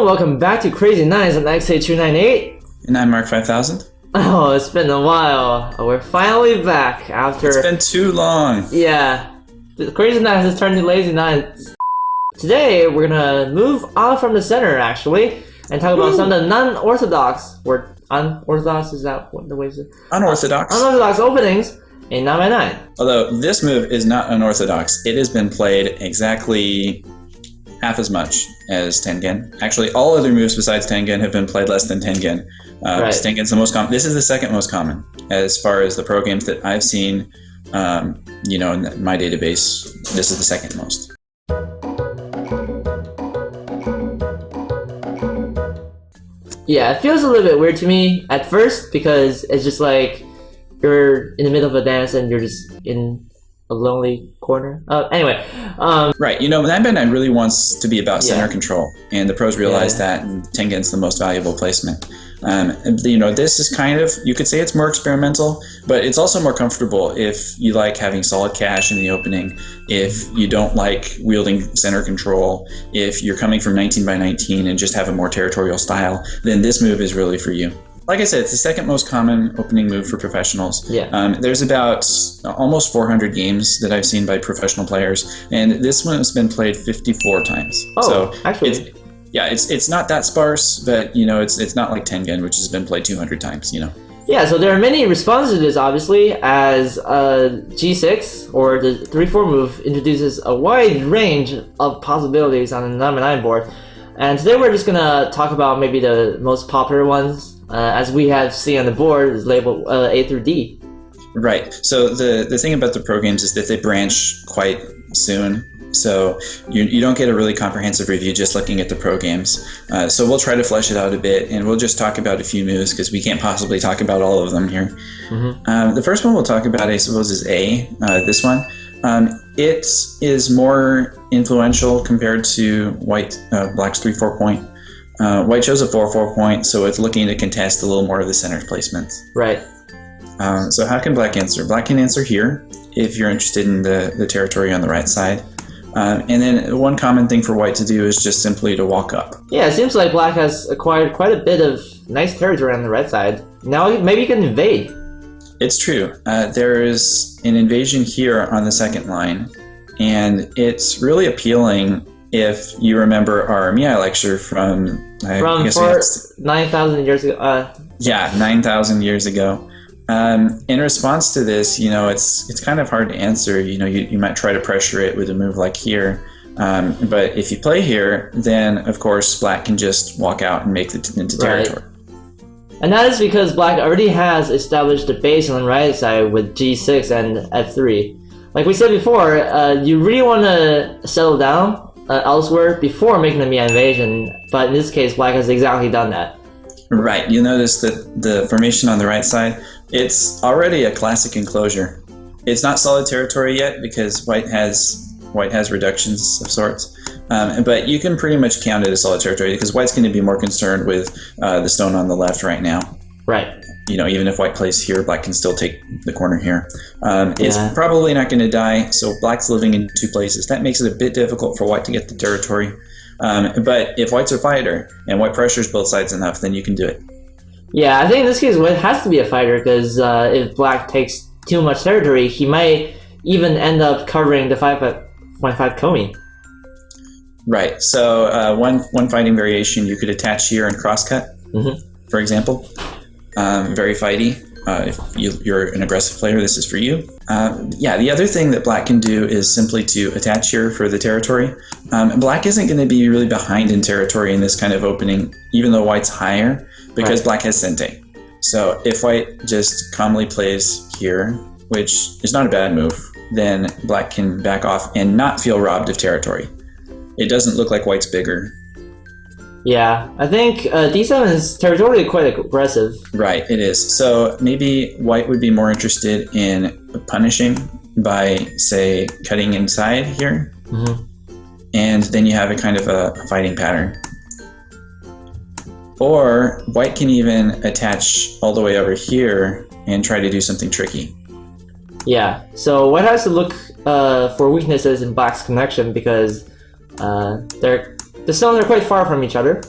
welcome back to Crazy Nines on XA298. And I'm Mark5000. Oh, it's been a while. We're finally back after... It's been too long. Yeah. The Crazy Nines has turned to Lazy Nines. Today, we're gonna move on from the center, actually, and talk about some of the non-orthodox, or unorthodox, is that what the way to say it? Unorthodox. Unorthodox openings in 9x9. Although, this move is not unorthodox. It has been played exactly half as much as Tengen. Actually, all other moves besides Tengen have been played less than Tengen. Right. Tengen's the most common. This is the second most common as far as the pro games that I've seen. In my database, this is the second most. Yeah, it feels a little bit weird to me at first because it's just like you're in the middle of a dance and you're just in a lonely corner. Anyway. Right, 9x9 really wants to be about center control, and the pros realize that, and Tengen's the most valuable placement. This is kind of, you could say it's more experimental, but it's also more comfortable if you like having solid cash in the opening, if you don't like wielding center control, if you're coming from 19x19 and just have a more territorial style, then this move is really for you. Like I said, it's the second most common opening move for professionals. Yeah. There's about almost 400 games that I've seen by professional players, and this one has been played 54 times. Oh, so actually. It's not that sparse, but it's not like Tengen, which has been played 200 times. Yeah, so there are many responses to this, obviously, as G6 or the 3-4 move introduces a wide range of possibilities on the 9x9 board. And today we're just gonna talk about maybe the most popular ones, as we have seen on the board is labeled A through D. Right. So the thing about the pro games is that they branch quite soon. So you don't get a really comprehensive review just looking at the pro games. So we'll try to flesh it out a bit, and we'll just talk about a few moves because we can't possibly talk about all of them here. Mm-hmm. The first one we'll talk about, I suppose, is A, this one. It is more influential compared to Black's 3-4 point. White chose a 4-4 point, so it's looking to contest a little more of the center placements. Right. So how can Black answer? Black can answer here if you're interested in the territory on the right side. And then one common thing for White to do is just simply to walk up. Yeah, it seems like Black has acquired quite a bit of nice territory on the right side. Now maybe you can invade. It's true. There is an invasion here on the second line, and it's really appealing if you remember our MIAI lecture from 9,000 years ago. 9,000 years ago. In response to this, it's kind of hard to answer. You might try to pressure it with a move like here, but if you play here, then of course Black can just walk out and make it into territory. Right. And that is because Black already has established the base on the right side with G6 and F3. Like we said before, you really want to settle down elsewhere before making the MIAI invasion, but in this case, Black has exactly done that. Right. You notice that the formation on the right side, it's already a classic enclosure. It's not solid territory yet because White has reductions of sorts, but you can pretty much count it as solid territory because White's going to be more concerned with the stone on the left right now. Right. Even if White plays here, Black can still take the corner here. It's probably not going to die, so Black's living in two places. That makes it a bit difficult for White to get the territory. But if White's a fighter and White pressures both sides enough, then you can do it. Yeah, I think in this case, White has to be a fighter because if Black takes too much territory, he might even end up covering the 5.5 Komi. Right. So one fighting variation you could attach here and crosscut, for example. Very fighty. If you're an aggressive player, this is for you. The other thing that Black can do is simply to attach here for the territory. Black isn't going to be really behind in territory in this kind of opening, even though White's higher, because Black has Sente. So if White just calmly plays here, which is not a bad move, then Black can back off and not feel robbed of territory. It doesn't look like White's bigger. Yeah, I think D7 is territorially quite aggressive. Right, it is. So maybe White would be more interested in punishing by, say, cutting inside here. And then you have a kind of a fighting pattern. Or White can even attach all the way over here and try to do something tricky. Yeah, so White has to look for weaknesses in Black's connection because the stones are quite far from each other.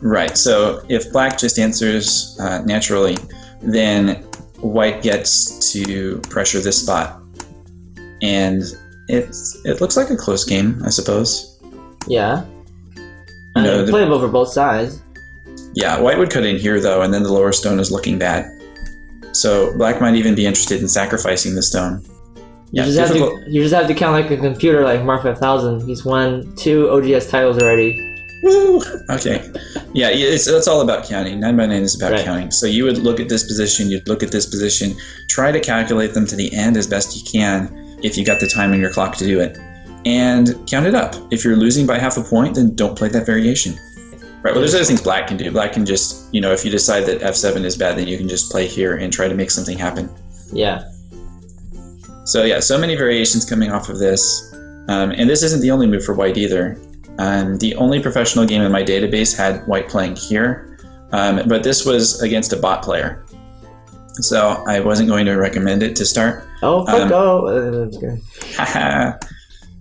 Right. So if black just answers naturally, then white gets to pressure this spot, and it looks like a close game, I suppose. Yeah. Playable for both sides. Yeah, white would cut in here though, and then the lower stone is looking bad. So black might even be interested in sacrificing the stone. You just have to count like a computer like MARK5000. He's won 2 OGS titles already. Woo! Okay. Yeah, it's all about counting. 9x9 is about counting. So you would look at this position, you'd look at this position, try to calculate them to the end as best you can if you got the time on your clock to do it. And count it up. If you're losing by half a point, then don't play that variation. Right, well, there's other things black can do. Black can just, if you decide that f7 is bad, then you can just play here and try to make something happen. Yeah. So yeah, so many variations coming off of this. And this isn't the only move for white either. The only professional game in my database had white playing here, but this was against a bot player. So I wasn't going to recommend it to start. Oh, fuck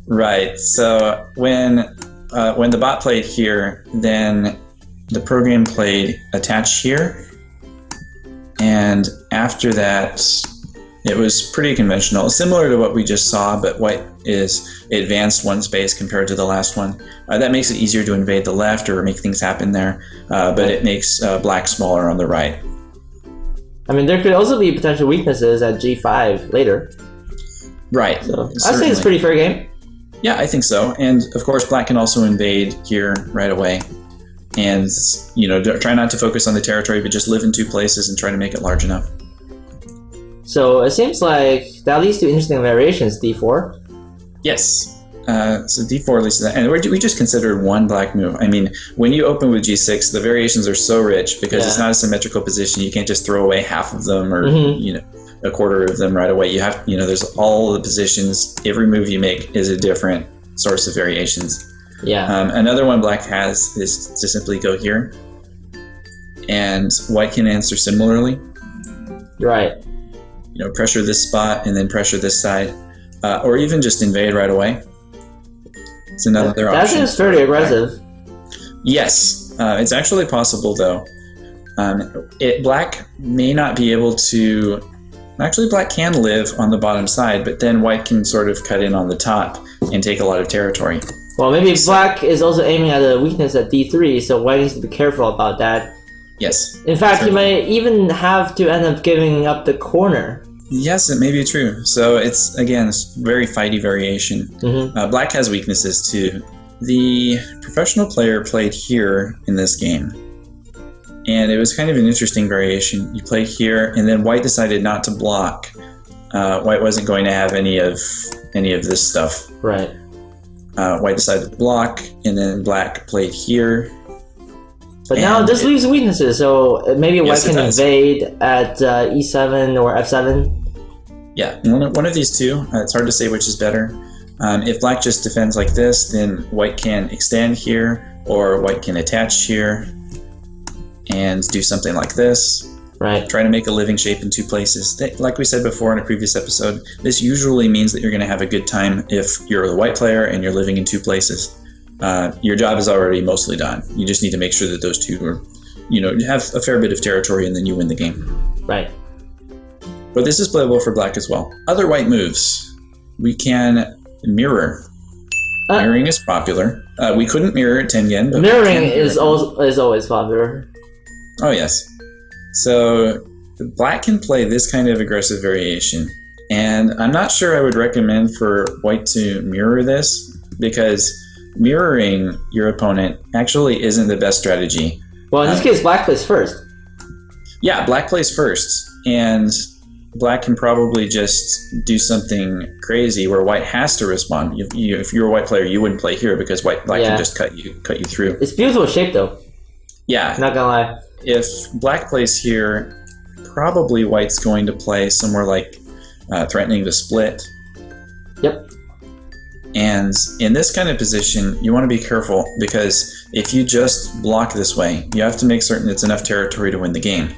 Right, so when the bot played here, then the program played attach here, and after that it was pretty conventional, similar to what we just saw, but white is advanced 1 space compared to the last one. That makes it easier to invade the left or make things happen there, but it makes black smaller on the right. I mean, there could also be potential weaknesses at g5 later. Right. So I'd say it's a pretty fair game. Yeah, I think so. And of course, black can also invade here right away. And, try not to focus on the territory, but just live in 2 places and try to make it large enough. So it seems like that leads to interesting variations, d4. Yes. So d4 leads to that. And we just considered one black move. I mean, when you open with g6, the variations are so rich because it's not a symmetrical position. You can't just throw away half of them or, a quarter of them right away. You have, there's all the positions. Every move you make is a different source of variations. Yeah. Another one black has is to simply go here. And white can answer similarly. Right. Pressure this spot and then pressure this side. Or even just invade right away. It's another option. That seems fairly aggressive. Yes. It's actually possible, though. Black may not be able to... Actually, black can live on the bottom side, but then white can sort of cut in on the top and take a lot of territory. Well, maybe black is also aiming at a weakness at d3, so white needs to be careful about that. Yes. In fact, you might even have to end up giving up the corner. Yes, it may be true. So it's, again, it's very fighty variation. Black has weaknesses too. The professional player played here in this game. And it was kind of an interesting variation. You played here, and then white decided not to block. White wasn't going to have any of this stuff. Right. White decided to block, and then black played here. But now this leaves weaknesses, so maybe white can invade at e7 or f7. Yeah, one of these two. It's hard to say which is better. If black just defends like this, then white can extend here, or white can attach here and do something like this. Right. Try to make a living shape in 2 places. Like we said before in a previous episode, this usually means that you're going to have a good time if you're the white player and you're living in 2 places. Your job is already mostly done. You just need to make sure that those 2 are, have a fair bit of territory, and then you win the game. Right. But this is playable for black as well. Other white moves. We can mirror. Mirroring is popular. We couldn't mirror at Tengen. But mirroring is always popular. Oh, yes. So black can play this kind of aggressive variation. And I'm not sure I would recommend for white to mirror this, because mirroring your opponent actually isn't the best strategy. Well, in this case, black plays first. Yeah, black plays first. And black can probably just do something crazy where white has to respond. If you're a white player, you wouldn't play here because black can just cut you through. It's beautiful shape, though. Yeah. Not gonna lie. If black plays here, probably white's going to play somewhere like threatening to split. Yep. And in this kind of position, you want to be careful, because if you just block this way, you have to make certain it's enough territory to win the game.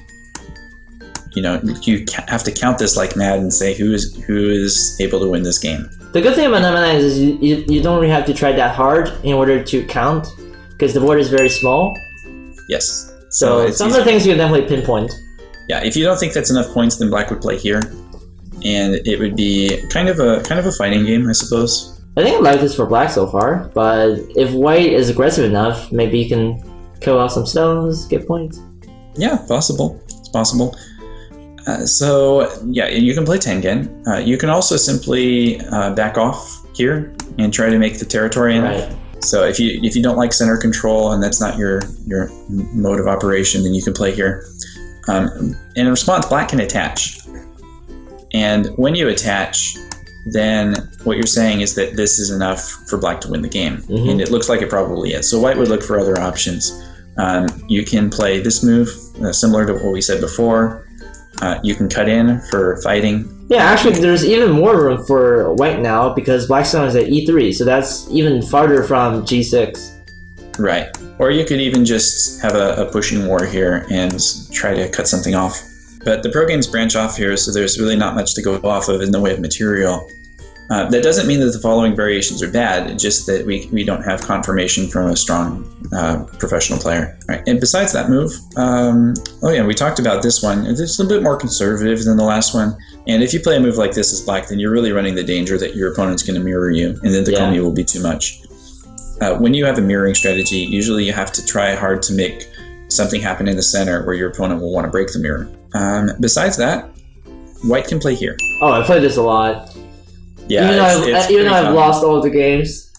You have to count this like mad and say who is able to win this game. The good thing about 9x9 is you don't really have to try that hard in order to count, because the board is very small. Yes. So some of the things you can definitely pinpoint. Yeah, if you don't think that's enough points, then black would play here, and it would be kind of a fighting game, I suppose. I think I like this for black so far, but if white is aggressive enough, maybe you can kill off some stones, get points. Yeah, possible. It's possible. So yeah, you can play Tengen. You can also simply back off here and try to make the territorial. Right. So if you don't like center control and that's not your mode of operation, then you can play here. In response, black can attach. And when you attach, then what you're saying is that this is enough for black to win the game. Mm-hmm. And it looks like it probably is. So white would look for other options. You can play this move, similar to what we said before. You can cut in for fighting. Yeah, actually, there's even more room for white now because Blackstone is at E3, so that's even farther from G6. Right. Or you could even just have a pushing war here and try to cut something off. But the pro games branch off here, so there's really not much to go off of in the way of material. That doesn't mean that the following variations are bad, just that we don't have confirmation from a strong professional player. Right. And besides that move, we talked about this one. It's a bit more conservative than the last one. And if you play a move like this as black, then you're really running the danger that your opponent's going to mirror you, and then the Komi will be too much. When you have a mirroring strategy, usually you have to try hard to make something happen in the center where your opponent will want to break the mirror. Besides that, white can play here. Oh, I played this a lot. Yeah, even though I've lost all of the games.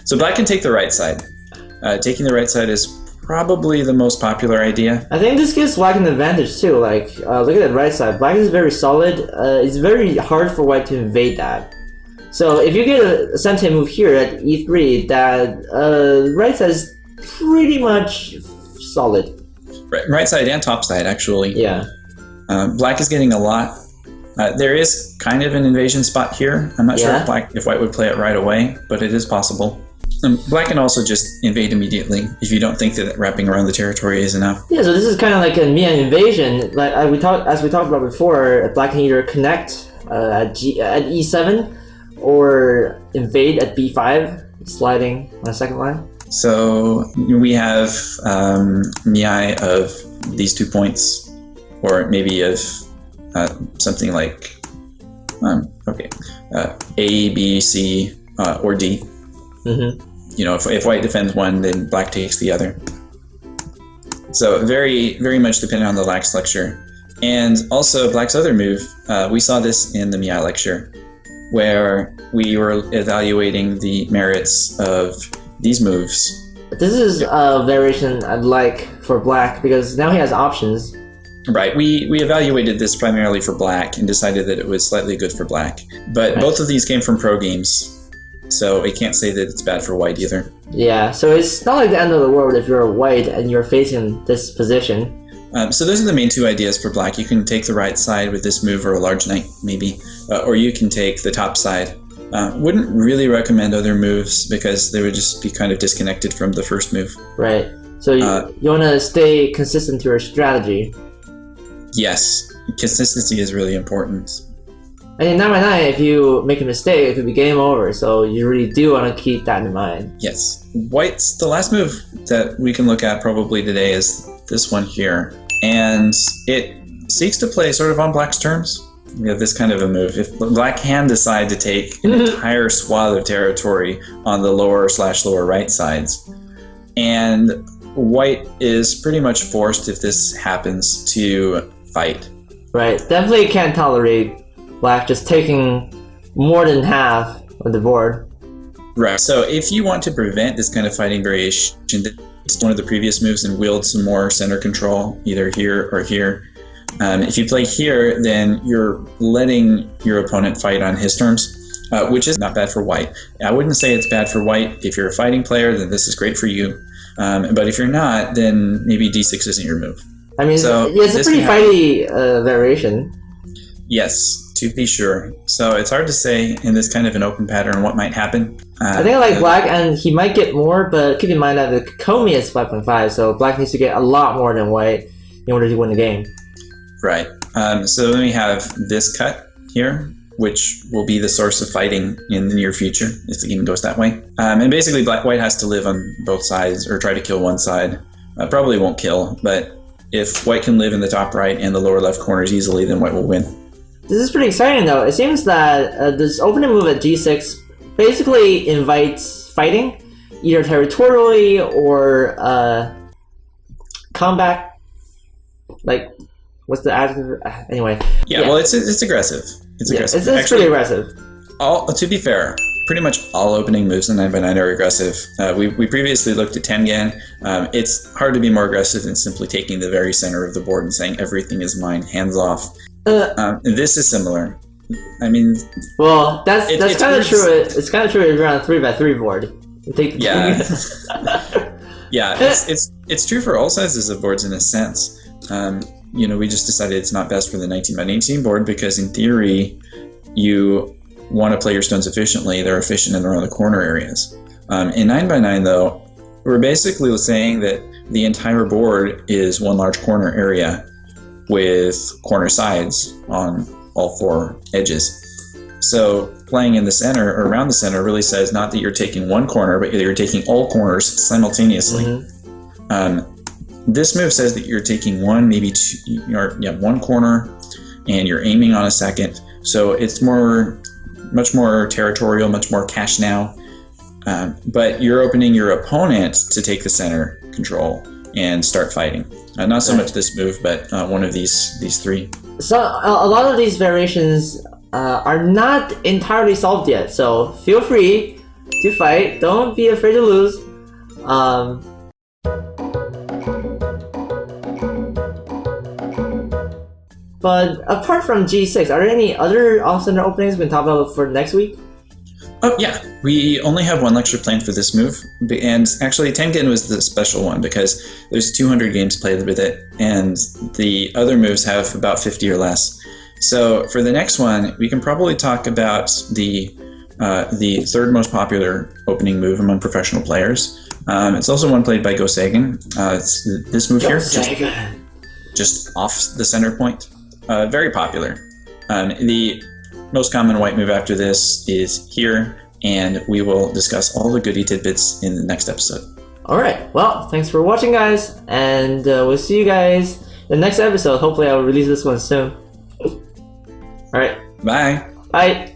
So black can take the right side. Taking the right side is probably the most popular idea. I think this gives black an advantage too. Like, look at the right side. Black is very solid. It's very hard for white to invade that. So if you get a sentient move here at E3, that right side is pretty much solid. Right side and top side, actually. Yeah. Black is getting a lot. There is kind of an invasion spot here. I'm not sure if white would play it right away, but it is possible. Black can also just invade immediately if you don't think that wrapping around the territory is enough. Yeah, so this is kind of like a MIAI invasion. Like as we talked about before, black can either connect at E7 or invade at B5, sliding on the second line. So we have MIAI of these 2 points, or maybe of something like A, B, C, or D. Mm-hmm. If white defends one, then black takes the other. So very, very much dependent on the lax lecture. And also black's other move, we saw this in the MIAI lecture, where we were evaluating the merits of these moves. This is a variation I'd like for black because now he has options. Right, we evaluated this primarily for black and decided that it was slightly good for black. But both of these came from pro games, so I can't say that it's bad for white either. Yeah, so it's not like the end of the world if you're white and you're facing this position. So those are the main 2 ideas for black. You can take the right side with this move or a large knight, maybe, or you can take the top side. Wouldn't really recommend other moves because they would just be kind of disconnected from the first move. Right. So you want to stay consistent to your strategy. Yes. Consistency is really important. And in 9x9, if you make a mistake, it could be game over. So you really do want to keep that in mind. Yes. White's the last move that we can look at probably today is this one here. And it seeks to play sort of on black's terms. We have this kind of a move. If black can decide to take an entire swath of territory on the lower/lower right sides, and white is pretty much forced, if this happens, to fight. Right. Definitely can't tolerate black just taking more than half of the board. Right. So if you want to prevent this kind of fighting variation, it's one of the previous moves and wield some more center control, either here or here. If you play here, then you're letting your opponent fight on his terms, which is not bad for white. I wouldn't say it's bad for white. If you're a fighting player, then this is great for you. But if you're not, then maybe D6 isn't your move. I mean, so it's a pretty fighty variation. Yes, to be sure. So it's hard to say in this kind of an open pattern what might happen. I think I like black, and he might get more, but keep in mind that the Komi is 5.5, so black needs to get a lot more than white in order to win the game. Right. So then we have this cut. here, which will be the source of fighting in the near future if the game goes that way. And basically, white has to live on both sides or try to kill one side. Probably won't kill, but if white can live in the top right and the lower left corners easily, then white will win. This is pretty exciting, though. It seems that this opening move at g6 basically invites fighting, either territorially or combat. Like, what's the adjective? Anyway. Yeah, well, it's aggressive. It's aggressive. It's pretty aggressive. To be fair, pretty much all opening moves in 9x9 are aggressive. We previously looked at Tengen. It's hard to be more aggressive than simply taking the very center of the board and saying everything is mine, hands off. This is similar. I mean, well, that's kind of true. It's kind of true if you're on a 3x3 board. You take the yeah, it's true for all sizes of boards in a sense. We just decided it's not best for the 19x19 board because in theory, you want to play your stones efficiently. They're efficient in around the corner areas. In 9x9 though, we're basically saying that the entire board is one large corner area with corner sides on all four edges. So playing in the center or around the center really says not that you're taking one corner, but you're taking all corners simultaneously. Mm-hmm. This move says that you're taking one, maybe two, one corner, and you're aiming on a second. So it's much more territorial, much more cash now. But you're opening your opponent to take the center control and start fighting. Not so much this move, but one of these three. So a lot of these variations are not entirely solved yet. So feel free to fight. Don't be afraid to lose. But apart from G6, are there any other off-center openings we can talk about for next week? Oh, yeah. We only have one lecture planned for this move. And actually, Tengen was the special one because there's 200 games played with it, and the other moves have about 50 or less. So for the next one, we can probably talk about the third most popular opening move among professional players. It's also one played by Go Sagan. It's this move here, just off the center point. Very popular. The most common white move after this is here, and we will discuss all the goody tidbits in the next episode. Alright, well, thanks for watching, guys, and we'll see you guys in the next episode. Hopefully I'll release this one soon. Alright. Bye. Bye.